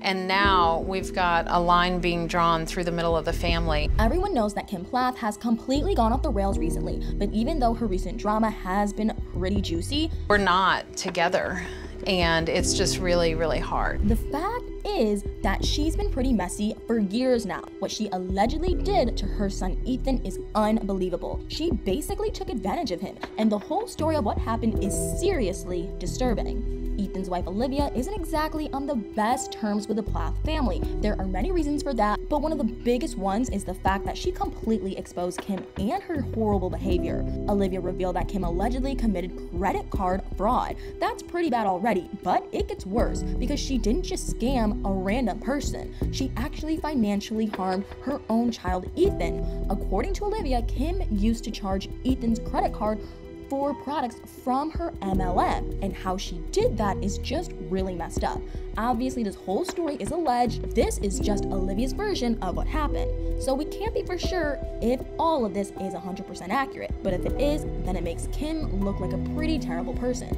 And now we've got a line being drawn through the middle of the family. Everyone knows that Kim Plath has completely gone off the rails recently, but even though her recent drama has been pretty juicy, we're not together, and it's just really, really hard. The fact is that she's been pretty messy for years now. What she allegedly did to her son Ethan is unbelievable. She basically took advantage of him, and the whole story of what happened is seriously disturbing. Ethan's wife Olivia isn't exactly on the best terms with the Plath family. There are many reasons for that, but one of the biggest ones is the fact that she completely exposed Kim and her horrible behavior. Olivia revealed that Kim allegedly committed credit card fraud. That's pretty bad already, but it gets worse because she didn't just scam a random person. She actually financially harmed her own child Ethan. According to Olivia, Kim used to charge Ethan's credit card for products from her MLM, and how she did that is just really messed up. Obviously, this whole story is alleged. This is just Olivia's version of what happened, so we can't be for sure if all of this is 100% accurate, but if it is, then it makes Kim look like a pretty terrible person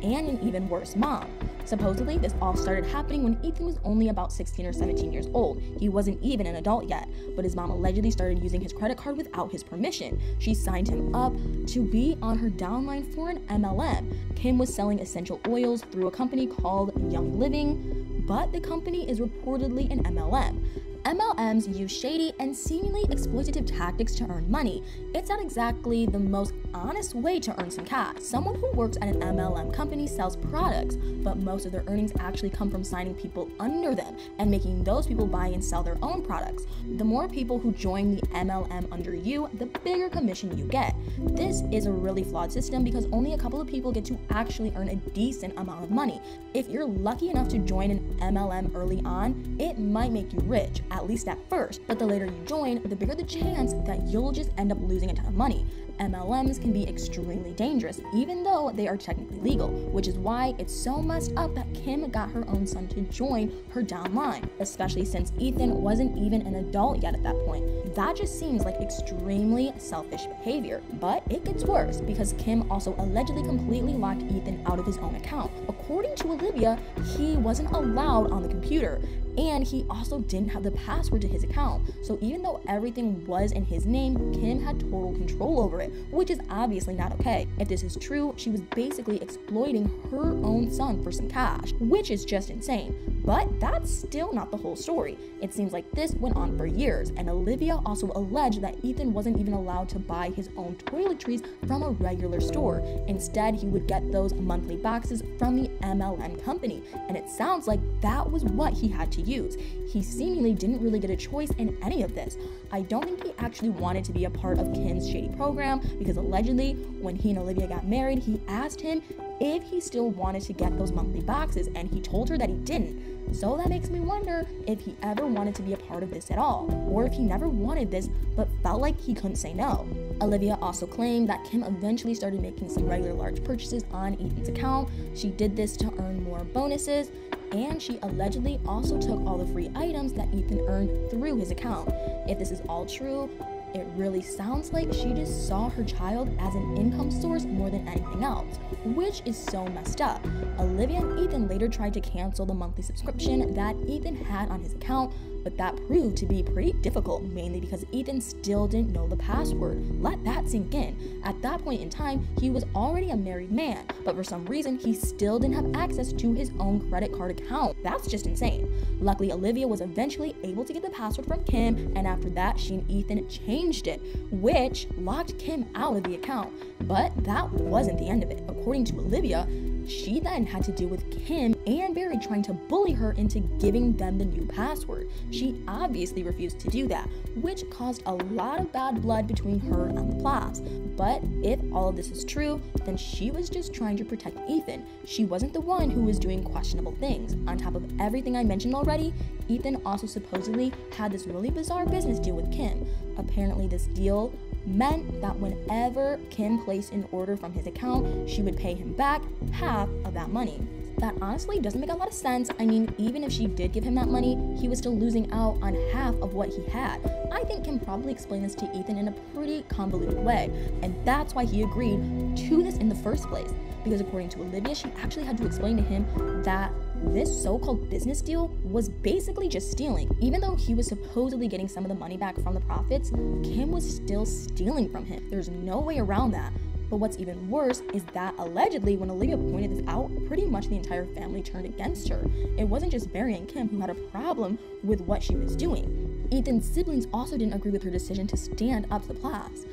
and an even worse mom. Supposedly, this all started happening when Ethan was only about 16 or 17 years old. He wasn't even an adult yet, but his mom allegedly started using his credit card without his permission. She signed him up to be on her downline for an MLM. Kim was selling essential oils through a company called Young Living, but the company is reportedly an MLM. MLMs use shady and seemingly exploitative tactics to earn money. It's not exactly the most honest way to earn some cash. Someone who works at an MLM company sells products, but most of their earnings actually come from signing people under them and making those people buy and sell their own products. The more people who join the MLM under you, the bigger commission you get. This is a really flawed system because only a couple of people get to actually earn a decent amount of money. If you're lucky enough to join an MLM early on, it might make you rich, at least at first, but the later you join, the bigger the chance that you'll just end up losing a ton of money. MLMs can be extremely dangerous, even though they are technically legal, which is why it's so messed up that Kim got her own son to join her downline, especially since Ethan wasn't even an adult yet at that point. That just seems like extremely selfish behavior, but it gets worse because Kim also allegedly completely locked Ethan out of his own account. According to Olivia, he wasn't allowed on the computer, and he also didn't have the password to his account. So even though everything was in his name, Kim had total control over it, which is obviously not okay. If this is true, she was basically exploiting her own son for some cash, which is just insane. But that's still not the whole story. It seems like this went on for years, and Olivia also alleged that Ethan wasn't even allowed to buy his own toiletries from a regular store. Instead, he would get those monthly boxes from the MLM company, and it sounds like that was what he had to use. He seemingly didn't really get a choice in any of this. I don't think he actually wanted to be a part of Kim's shady program because allegedly, when he and Olivia got married, he asked him if he still wanted to get those monthly boxes, and he told her that he didn't. So that makes me wonder if he ever wanted to be a part of this at all, or if he never wanted this but felt like he couldn't say no. Olivia also claimed that Kim eventually started making some regular large purchases on Ethan's account. She did this to earn more bonuses, and she allegedly also took all the free items that Ethan earned through his account. If this is all true, it really sounds like she just saw her child as an income source more than anything else, which is so messed up. Olivia and Ethan later tried to cancel the monthly subscription that Ethan had on his account, but that proved to be pretty difficult, mainly because Ethan still didn't know the password. Let that sink in. At that point in time, he was already a married man, but for some reason, he still didn't have access to his own credit card account. That's just insane. Luckily, Olivia was eventually able to get the password from Kim, and after that, she and Ethan changed it, which locked Kim out of the account. But that wasn't the end of it. According to Olivia, she then had to deal with Kim and Barry trying to bully her into giving them the new password. She obviously refused to do that, which caused a lot of bad blood between her and the Plaths. But if all of this is true, then she was just trying to protect Ethan. She wasn't the one who was doing questionable things. On top of everything I mentioned already, Ethan also supposedly had this really bizarre business deal with Kim. Apparently this deal meant that whenever Kim placed an order from his account, she would pay him back half of that money. That honestly doesn't make a lot of sense. I mean, even if she did give him that money, he was still losing out on half of what he had. I think Kim probably explained this to Ethan in a pretty convoluted way, and that's why he agreed to this in the first place. Because according to Olivia, she actually had to explain to him that this so-called business deal was basically just stealing. Even though he was supposedly getting some of the money back from the profits, Kim was still stealing from him. There's no way around that. But what's even worse is that allegedly when Olivia pointed this out, pretty much the entire family turned against her. It wasn't just Barry and Kim who had a problem with what she was doing. Ethan's siblings also didn't agree with her decision to stand up to the Plaths.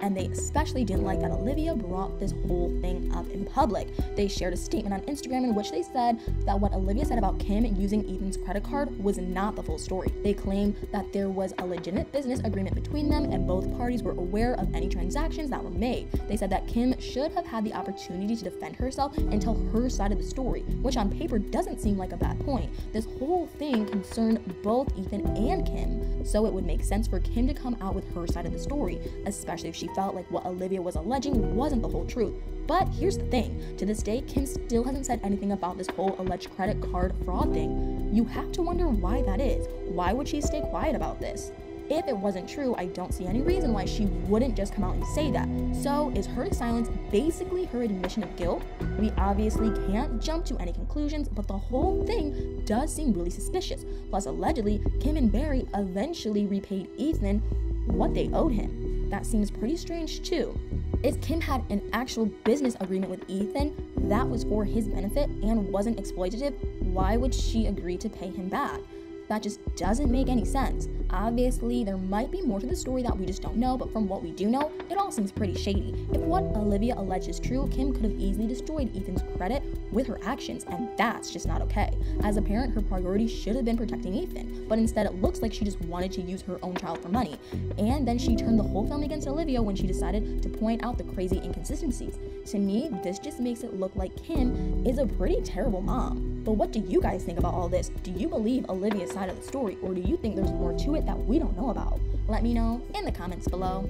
And they especially didn't like that Olivia brought this whole thing up in public. They shared a statement on Instagram in which they said that what Olivia said about Kim using Ethan's credit card was not the full story. They claimed that there was a legitimate business agreement between them and both parties were aware of any transactions that were made. They said that Kim should have had the opportunity to defend herself and tell her side of the story, which on paper doesn't seem like a bad point. This whole thing concerned both Ethan and Kim, so it would make sense for Kim to come out with her side of the story, especially if she felt like what Olivia was alleging wasn't the whole truth. But here's the thing, to this day, Kim still hasn't said anything about this whole alleged credit card fraud thing. You have to wonder why that is. Why would she stay quiet about this? If it wasn't true, I don't see any reason why she wouldn't just come out and say that. So is her silence basically her admission of guilt? We obviously can't jump to any conclusions, but the whole thing does seem really suspicious. Plus, allegedly, Kim and Barry eventually repaid Ethan what they owed him. That seems pretty strange too. If Kim had an actual business agreement with Ethan that was for his benefit and wasn't exploitative, why would she agree to pay him back? That just doesn't make any sense. Obviously, there might be more to the story that we just don't know, but from what we do know, it all seems pretty shady. If what Olivia alleged is true, Kim could have easily destroyed Ethan's credit with her actions, and that's just not okay. As a parent, her priority should have been protecting Ethan, but instead it looks like she just wanted to use her own child for money. And then she turned the whole family against Olivia when she decided to point out the crazy inconsistencies. To me, this just makes it look like Kim is a pretty terrible mom. But what do you guys think about all this? Do you believe Olivia's side of the story, or do you think there's more to it that we don't know about? Let me know in the comments below.